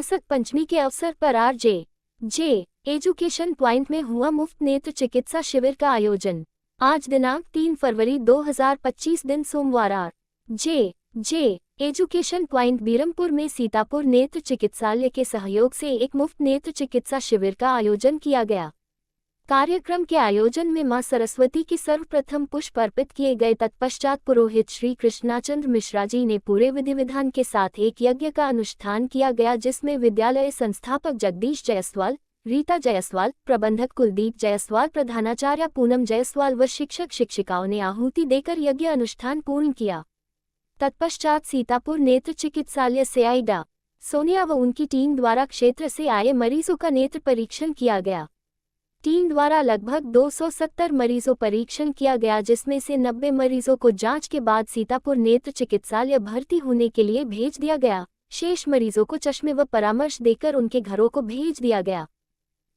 वसंत पंचमी के अवसर पर जे एजुकेशन पॉइंट में हुआ मुफ्त नेत्र चिकित्सा शिविर का आयोजन। आज दिनांक 3 फरवरी 2025 दिन सोमवार जे एजुकेशन पॉइंट बीरमपुर में सीतापुर नेत्र चिकित्सालय के सहयोग से एक मुफ्त नेत्र चिकित्सा शिविर का आयोजन किया गया। कार्यक्रम के आयोजन में मां सरस्वती की सर्वप्रथम पुष्प अर्पित किए गए। तत्पश्चात पुरोहित श्री कृष्णाचंद्र मिश्रा जी ने पूरे विधि विधान के साथ एक यज्ञ का अनुष्ठान किया गया, जिसमें विद्यालय संस्थापक जगदीश जायसवाल, रीता जायसवाल, प्रबंधक कुलदीप जायसवाल, प्रधानाचार्य पूनम जायसवाल व शिक्षक शिक्षिकाओं ने आहुति देकर यज्ञ अनुष्ठान पूर्ण किया। तत्पश्चात सीतापुर नेत्र चिकित्सालय से आइडा सोनिया व उनकी टीम द्वारा क्षेत्र से आए मरीजों का नेत्र परीक्षण किया गया। टीम द्वारा लगभग 270 मरीजों परीक्षण किया गया, जिसमें से 90 मरीजों को जांच के बाद सीतापुर नेत्र चिकित्सालय भर्ती होने के लिए भेज दिया गया। शेष मरीजों को चश्मे व परामर्श देकर उनके घरों को भेज दिया गया।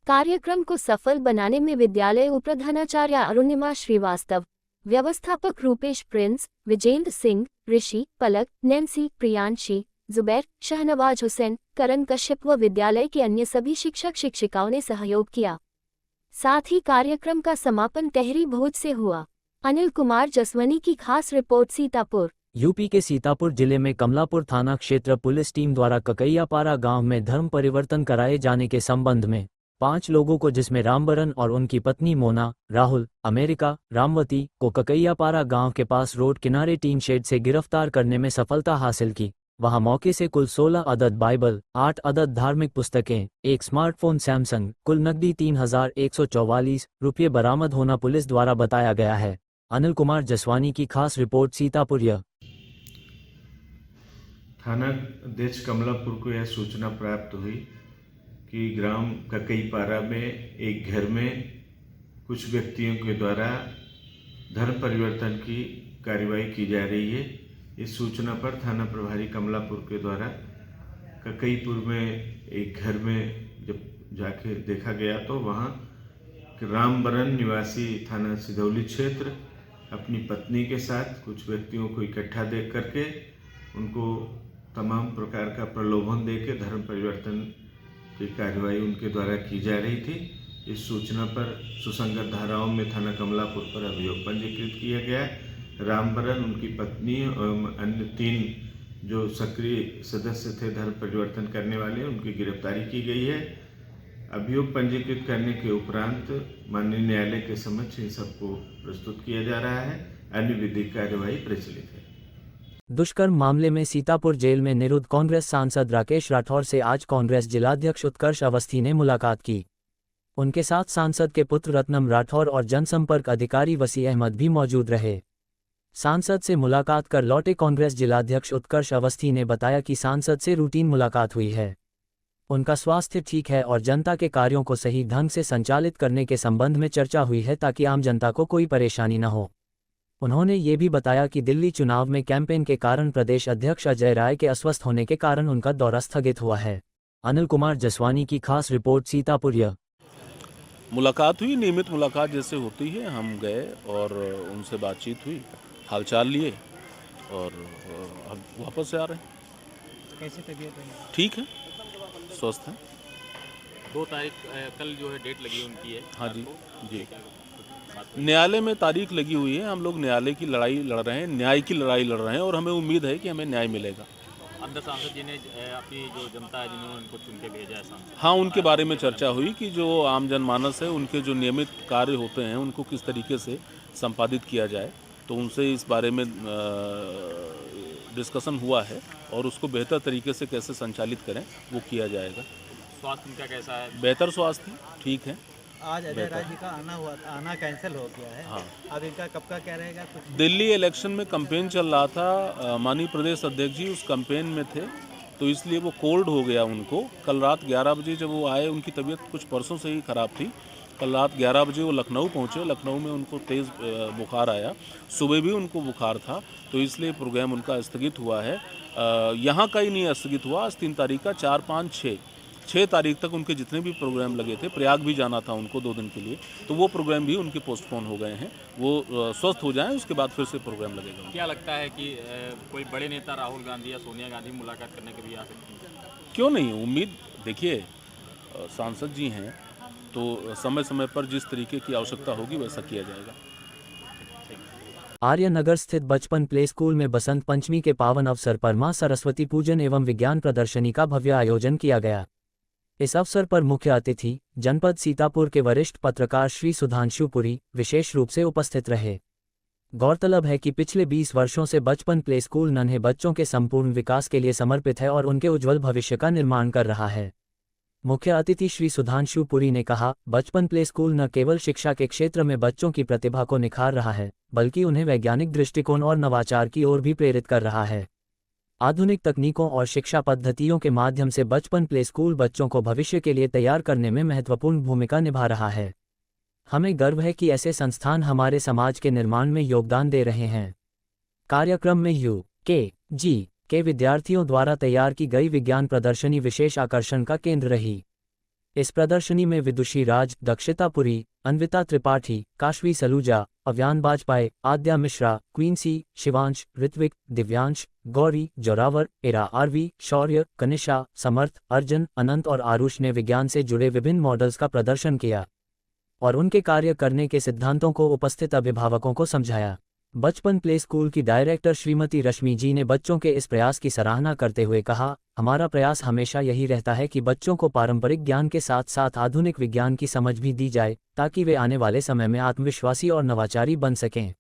कार्यक्रम को सफल बनाने में विद्यालय उपप्रधानाचार्य अरुणिमा श्रीवास्तव, व्यवस्थापक रूपेश प्रिंस, विजेंद्र सिंह, ऋषि, पलक, नैन्सी, प्रियांशी, जुबैर, शहनवाज हुसैन, करण कश्यप व विद्यालय के अन्य सभी शिक्षक शिक्षिकाओं ने सहयोग किया। साथ ही कार्यक्रम का समापन तहरी भोज से हुआ। अनिल कुमार जसवनी की खास रिपोर्ट सीतापुर। यूपी के सीतापुर जिले में कमलापुर थाना क्षेत्र पुलिस टीम द्वारा ककैयापारा गांव में धर्म परिवर्तन कराए जाने के संबंध में 5 लोगों को, जिसमें रामबरन और उनकी पत्नी मोना, राहुल, अमेरिका, रामवती को ककैयापारा गांव के पास रोड किनारे टीन शेड से गिरफ्तार करने में सफलता हासिल की। वहां मौके से कुल 16 अदद बाइबल, 8 अदद धार्मिक पुस्तकें, एक स्मार्टफोन सैमसंग, कुल नकदी 3144 रुपये बरामद होना पुलिस द्वारा बताया गया है। अनिल कुमार जसवानी की खास रिपोर्ट सीतापुर। थाना अध्यक्ष कमलापुर को यह सूचना प्राप्त हुई कि ग्राम ककैयापारा में एक घर में कुछ व्यक्तियों के द्वारा धर्म परिवर्तन की कार्रवाई की जा रही है। इस सूचना पर थाना प्रभारी कमलापुर के द्वारा ककैयापुर में एक घर में जब जाके देखा गया तो वहाँ रामबरन निवासी थाना सिधौली क्षेत्र अपनी पत्नी के साथ कुछ व्यक्तियों को इकट्ठा देख करके उनको तमाम प्रकार का प्रलोभन देके धर्म परिवर्तन की कार्रवाई उनके द्वारा की जा रही थी। इस सूचना पर सुसंगत धाराओं में थाना कमलापुर पर अभियोग पंजीकृत किया गया। रामबरन, उनकी पत्नी और अन्य 3 जो सक्रिय सदस्य थे धर्म परिवर्तन करने वाले, उनकी गिरफ्तारी की गई है। अभियोग पंजीकृत करने के उपरांत माननीय न्यायालय के समक्ष इन सबको प्रस्तुत किया जा रहा है। अन्य विधिक कार्यवाही प्रचलित है। दुष्कर्म मामले में सीतापुर जेल में निरुद्ध कांग्रेस सांसद राकेश राठौर से आज कांग्रेस जिलाध्यक्ष उत्कर्ष अवस्थी ने मुलाकात की। उनके साथ सांसद के पुत्र रत्नम राठौर और जनसंपर्क अधिकारी वसी अहमद भी मौजूद रहे। सांसद से मुलाकात कर लौटे कांग्रेस जिलाध्यक्ष उत्कर्ष अवस्थी ने बताया कि सांसद से रूटीन मुलाकात हुई है। उनका स्वास्थ्य ठीक है और जनता के कार्यों को सही ढंग से संचालित करने के संबंध में चर्चा हुई है ताकि आम जनता को कोई परेशानी न हो। उन्होंने ये भी बताया कि दिल्ली चुनाव में कैंपेन के कारण प्रदेश अध्यक्ष अजय राय के अस्वस्थ होने के कारण उनका दौरा स्थगित हुआ है। अनिल कुमार जसवानी की खास रिपोर्ट सीतापुर। मुलाकात हुई, नियमित मुलाकात जैसे होती है। हम गए और उनसे बातचीत हुई, हालचाल लिए और अब वापस से आ रहे हैं। कैसे तबीयत है? ठीक है, स्वस्थ हैं। 2 तारीख कल जो है डेट लगी उनकी है। हाँ जी जी, न्यायालय में तारीख लगी हुई है। हम लोग न्यायालय की लड़ाई लड़ रहे हैं, न्याय की लड़ाई लड़ रहे हैं और हमें उम्मीद है कि हमें न्याय मिलेगा। अंदर सांसद जी ने अपनी जो जनता है जिन्होंने उनको चुन के भेजा है सांसद, हाँ, उनके बारे में चर्चा हुई कि जो आम जनमानस है उनके जो नियमित कार्य होते हैं उनको किस तरीके से संपादित किया जाए, तो उनसे इस बारे में डिस्कशन हुआ है और उसको बेहतर तरीके से कैसे संचालित करें वो किया जाएगा। स्वास्थ्य उनका कैसा है? बेहतर स्वास्थ्य, ठीक है। आज अजय राय जी का आना कैंसिल हो गया है। हाँ, अब इनका कब का क्या रहेगा? कुछ दिल्ली इलेक्शन में कैंपेन चल रहा था, माननीय प्रदेश अध्यक्ष जी उस कैंपेन में थे तो इसलिए वो कोल्ड हो गया उनको। कल रात 11 बजे जब वो आए, उनकी तबीयत कुछ परसों से ही ख़राब थी। कल रात 11 बजे वो लखनऊ पहुँचे। लखनऊ में उनको तेज़ बुखार आया, सुबह भी उनको बुखार था, तो इसलिए प्रोग्राम उनका स्थगित हुआ है। यहाँ का ही नहीं स्थगित हुआ, आज 3 तारीख का 4, 5, 6 तारीख तक उनके जितने भी प्रोग्राम लगे थे, प्रयाग भी जाना था उनको 2 दिन के लिए, तो वो प्रोग्राम भी उनके पोस्टपोन हो गए हैं। वो स्वस्थ हो जाएं उसके बाद फिर से प्रोग्राम लगेगा। क्या लगता है कि कोई बड़े नेता राहुल गांधी या सोनिया गांधी मुलाकात करने के भी आ सकती हैं? क्यों नहीं, उम्मीद देखिए सांसद जी हैं तो समय समय पर जिस तरीके की आवश्यकता होगी वैसा किया जाएगा। आर्यनगर स्थित बचपन प्ले स्कूल में बसंत पंचमी के पावन अवसर पर मां सरस्वती पूजन एवं विज्ञान प्रदर्शनी का भव्य आयोजन किया गया। इस अवसर पर मुख्य अतिथि जनपद सीतापुर के वरिष्ठ पत्रकार श्री सुधांशु पुरी विशेष रूप से उपस्थित रहे। गौरतलब है कि पिछले 20 वर्षों से बचपन प्ले स्कूल नन्हे बच्चों के संपूर्ण विकास के लिए समर्पित है और उनके उज्जवल भविष्य का निर्माण कर रहा है। मुख्य अतिथि श्री सुधांशु पुरी ने कहा, बचपन प्ले स्कूल न केवल शिक्षा के क्षेत्र में बच्चों की प्रतिभा को निखार रहा है, बल्कि उन्हें वैज्ञानिक दृष्टिकोण और नवाचार की ओर भी प्रेरित कर रहा है। आधुनिक तकनीकों और शिक्षा पद्धतियों के माध्यम से बचपन प्ले स्कूल बच्चों को भविष्य के लिए तैयार करने में महत्वपूर्ण भूमिका निभा रहा है। हमें गर्व है कि ऐसे संस्थान हमारे समाज के निर्माण में योगदान दे रहे हैं। कार्यक्रम में UKG के विद्यार्थियों द्वारा तैयार की गई विज्ञान प्रदर्शनी विशेष आकर्षण का केंद्र रही। इस प्रदर्शनी में विदुषी राज, दक्षिता पुरी, अन्विता त्रिपाठी, काशवी सलूजा, अव्यान बाजपाई, आद्या मिश्रा, क्वींसी, शिवांश, ऋत्विक, दिव्यांश, गौरी, जोरावर, इरा आरवी, शौर्य, कनिशा, समर्थ, अर्जुन, अनंत और आरुष ने विज्ञान से जुड़े विभिन्न मॉडल्स का प्रदर्शन किया और उनके कार्य करने के सिद्धांतों को उपस्थित अभिभावकों को समझाया। बचपन प्ले स्कूल की डायरेक्टर श्रीमती रश्मि जी ने बच्चों के इस प्रयास की सराहना करते हुए कहा, हमारा प्रयास हमेशा यही रहता है कि बच्चों को पारंपरिक ज्ञान के साथ साथ आधुनिक विज्ञान की समझ भी दी जाए, ताकि वे आने वाले समय में आत्मविश्वासी और नवाचारी बन सकें।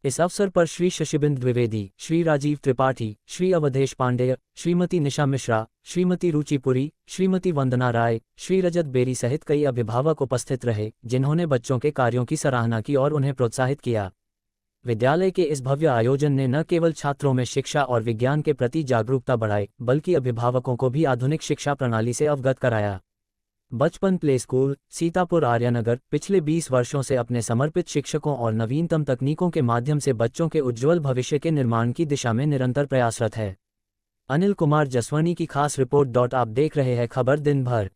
इस अवसर पर श्री शशिबिंद द्विवेदी, श्री राजीव त्रिपाठी, श्री अवधेश पांडेय, श्रीमती निशा मिश्रा, श्रीमती रुचिपुरी, श्रीमती वंदना राय, श्री रजत बेरी सहित कई अभिभावक उपस्थित रहे, जिन्होंने बच्चों के कार्यों की सराहना की और उन्हें प्रोत्साहित किया। विद्यालय के इस भव्य आयोजन ने न केवल छात्रों में शिक्षा और विज्ञान के प्रति जागरूकता बढ़ाई, बल्कि अभिभावकों को भी आधुनिक शिक्षा प्रणाली से अवगत कराया। बचपन प्ले स्कूल, सीतापुर आर्यनगर पिछले 20 वर्षों से अपने समर्पित शिक्षकों और नवीनतम तकनीकों के माध्यम से बच्चों के उज्ज्वल भविष्य के निर्माण की दिशा में निरंतर प्रयासरत है। अनिल कुमार जसवानी की खास रिपोर्ट। आप देख रहे हैं खबर दिन भर।